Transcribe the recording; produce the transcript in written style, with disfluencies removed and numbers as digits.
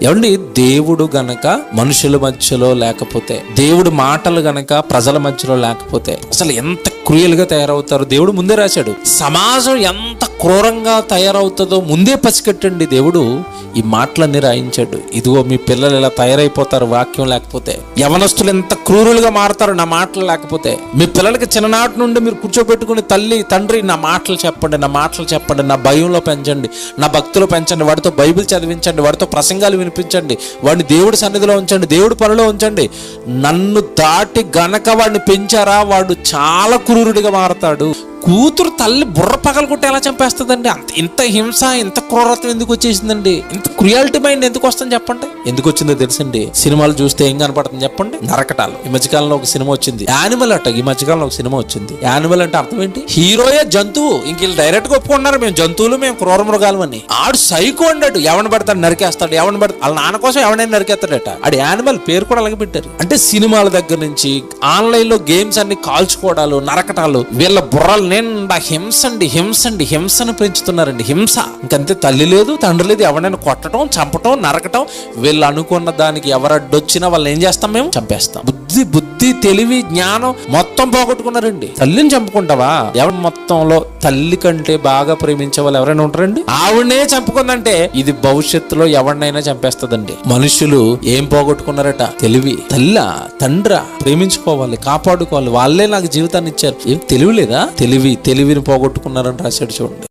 ఏమండి, దేవుడు గనక మనుషుల మధ్యలో లేకపోతే, దేవుడు మాటలు గనక ప్రజల మధ్యలో లేకపోతే అసలు ఎంత క్రూయల్ గా తయారవుతారు దేవుడు ముందే రాశాడు. సమాజం ఎంత క్రూరంగా తయారవుతుందో ముందే పసిగట్టండి దేవుడు ఈ మాటలన్నీ రాయించాడు. ఇదిగో మీ పిల్లలు ఇలా తయారైపోతారు వాక్యం లేకపోతే, యవనస్తులు ఎంత క్రూరులుగా మారుతారు నా మాటలు లేకపోతే. మీ పిల్లలకి చిన్ననాటి నుండి మీరు కూర్చోబెట్టుకుని తల్లి తండ్రి నా మాటలు చెప్పండి, నా మాటలు చెప్పండి, నా భయంలో పెంచండి, నా భక్తిలో పెంచండి, వాడితో బైబిల్ చదివించండి, వాడితో ప్రసంగాలు వినిపించండి, వాడిని దేవుడి సన్నిధిలో ఉంచండి, దేవుడి పనిలో ఉంచండి. నన్ను దాటి గనక వాడిని పెంచారా వాడు చాలా క్రూరుడిగా మారతాడు. కూతురు తల్లి బుర్ర పగలగొట్టి ఎలా చంపేస్తుందండి? ఇంత హింస, ఇంత క్రూరత్వం ఎందుకు వచ్చేసిందండి? ఇంత క్రుయాలిటీ మైండ్ ఎందుకు వస్తుంది చెప్పండి? ఎందుకు వచ్చిందో తెలుసండి. సినిమాలు చూస్తే ఏం కనపడుతుంది చెప్పండి? నరకటాలు. ఈ మధ్యకాలంలో ఒక సినిమా వచ్చింది యానిమల్ అట్ట. ఈ మధ్యకాలంలో ఒక సినిమా వచ్చింది యానిమల్ అంటే అర్థం ఏంటి? హీరోయే జంతువు, ఇంక వీళ్ళు డైరెక్ట్ గా ఒప్పుకున్నారు మేము జంతువులు, మేము క్రూర మృగాలు అని. ఆడు సైకో అన్నాడు, ఎవరిని పడతాడు నరికేస్తాడు, ఎవరిని పడతాడు వాళ్ళ నాన్న కోసం ఎవరైనా నరికేస్తాడట. ఆడు యానిమల్ పేరు కూడా అలాగే పెట్టారు. అంటే సినిమాల దగ్గర నుంచి ఆన్లైన్ లో గేమ్స్ అన్ని కాల్చుకోవడాలు, నరకటాలు, వీళ్ళ బుర్రలు నిండా హింసను పెంచుతున్నారండి. హింస ఇంకంతే. తల్లి లేదు తండ్రి లేదు, ఎవరైనా కొట్టడం, చంపటం, నరకటం. వీళ్ళు అనుకున్న దానికి ఎవరడ్డొచ్చినా వాళ్ళని ఏం చేస్తాం? మేము చంపేస్తాం. బుద్ధి తెలివి జ్ఞానం మొత్తం పోగొట్టుకున్నారండి. తల్లిని చంపుకుంటావా? ఎవరి మొత్తంలో తల్లి కంటే బాగా ప్రేమించే వాళ్ళు ఎవరైనా ఉంటారండి? ఆవిడనే చంపుకుందంటే ఇది భవిష్యత్తులో ఎవరినైనా చంపేస్తుందండి. మనుషులు ఏం పోగొట్టుకున్నారట? తెలివి. తల్లా తండ్రా ప్రేమించుకోవాలి, కాపాడుకోవాలి, వాళ్ళే నాకు జీవితాన్ని ఇచ్చారు. ఏం తెలివి లేదా? తెలివిని పోగొట్టుకున్నారని రాశాడు చూడండి.